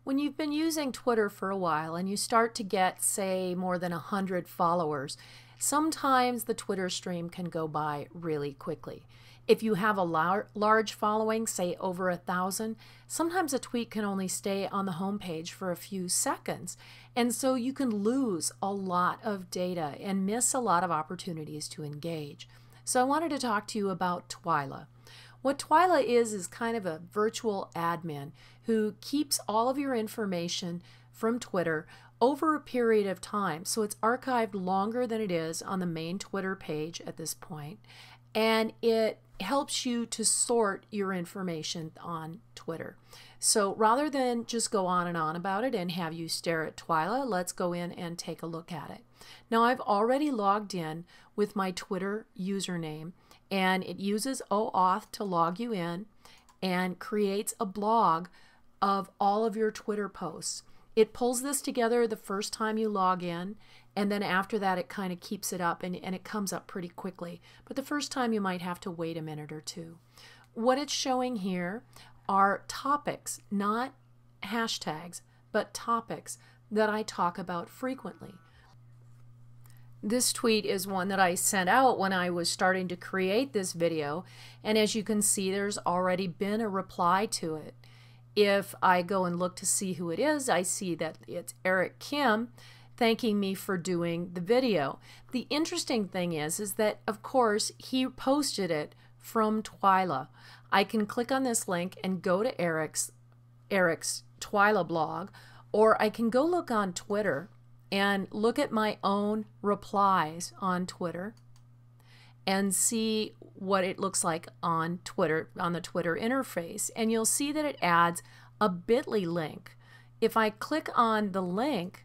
When you've been using Twitter for a while and you start to get, say, more than 100 followers, sometimes the Twitter stream can go by really quickly. If you have a large following, say over 1,000, sometimes a tweet can only stay on the home page for a few seconds. And so you can lose a lot of data and miss a lot of opportunities to engage. So I wanted to talk to you about Twylah. What Twylah is kind of a virtual admin who keeps all of your information from Twitter over a period of time. So it's archived longer than it is on the main Twitter page at this point. And it helps you to sort your information on Twitter. So rather than just go on and on about it and have you stare at Twylah, let's go in and take a look at it. Now I've already logged in with my Twitter username, and it uses OAuth to log you in and creates a blog of all of your Twitter posts. It pulls this together the first time you log in, and then after that it kind of keeps it up, and it comes up pretty quickly. But the first time you might have to wait a minute or two. What it's showing here are topics, not hashtags, but topics that I talk about frequently. This tweet is one that I sent out when I was starting to create this video, and as you can see, there's already been a reply to it. If I go and look to see who it is, I see that it's Eric Kim thanking me for doing the video. The interesting thing is that, of course, he posted it from Twylah. I can click on this link and go to Eric's Twylah blog, or I can go look on Twitter and look at my own replies on Twitter and see what it looks like on Twitter, on the Twitter interface. And you'll see that it adds a bit.ly link. If I click on the link,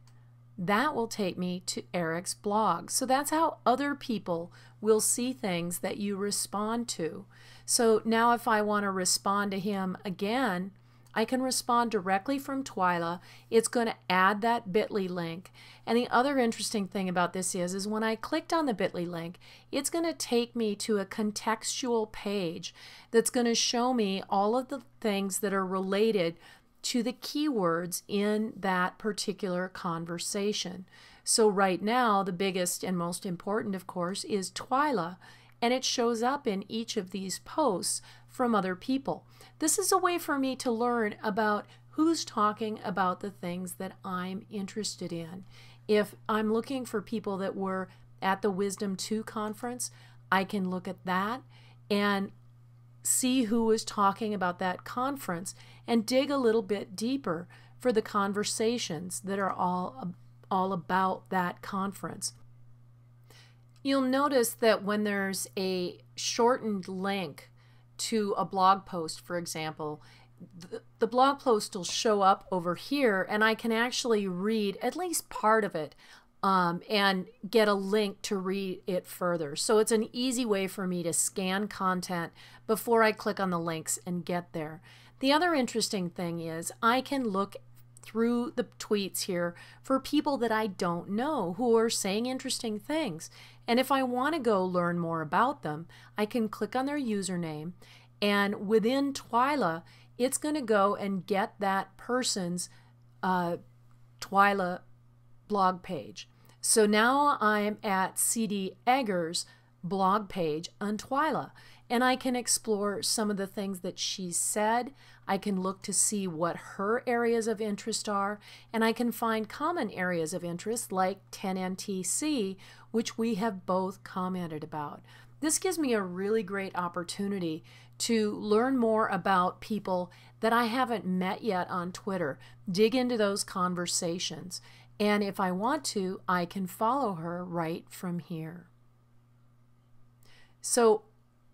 that will take me to Eric's blog. So that's how other people will see things that you respond to. So now if I want to respond to him again, I can respond directly from Twylah. It's going to add that bit.ly link. And the other interesting thing about this is when I clicked on the bit.ly link, it's going to take me to a contextual page that's going to show me all of the things that are related to the keywords in that particular conversation. So right now, the biggest and most important, of course, is Twylah, and it shows up in each of these posts from other people. This is a way for me to learn about who's talking about the things that I'm interested in. If I'm looking for people that were at the Wisdom 2 conference, I can look at that and see who was talking about that conference and dig a little bit deeper for the conversations that are all about that conference. You'll notice that when there's a shortened link to a blog post, for example, the blog post will show up over here, and I can actually read at least part of it and get a link to read it further. So it's an easy way for me to scan content before I click on the links and get there. The other interesting thing is I can look through the tweets here for people that I don't know who are saying interesting things. And if I want to go learn more about them, I can click on their username, and within Twylah, it's going to go and get that person's Twylah blog page. So now I'm at C.D. Egger's blog page on Twylah, and I can explore some of the things that she said. I can look to see what her areas of interest are, and I can find common areas of interest like 10NTC, which we have both commented about. This gives me a really great opportunity to learn more about people that I haven't met yet on Twitter, dig into those conversations, and if I want to, I can follow her right from here. So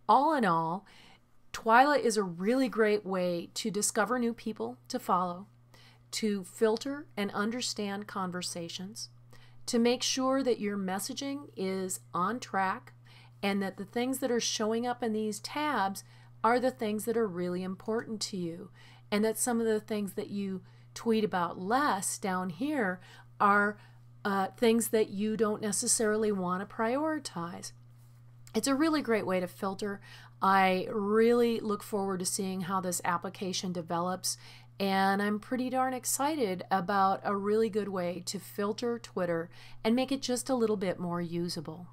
all in all, Twylah is a really great way to discover new people to follow, to filter and understand conversations, to make sure that your messaging is on track and that the things that are showing up in these tabs are the things that are really important to you, and that some of the things that you tweet about less down here are things that you don't necessarily want to prioritize. It's a really great way to filter. I really look forward to seeing how this application develops And I'm pretty darn excited about a really good way to filter Twitter and make it just a little bit more usable.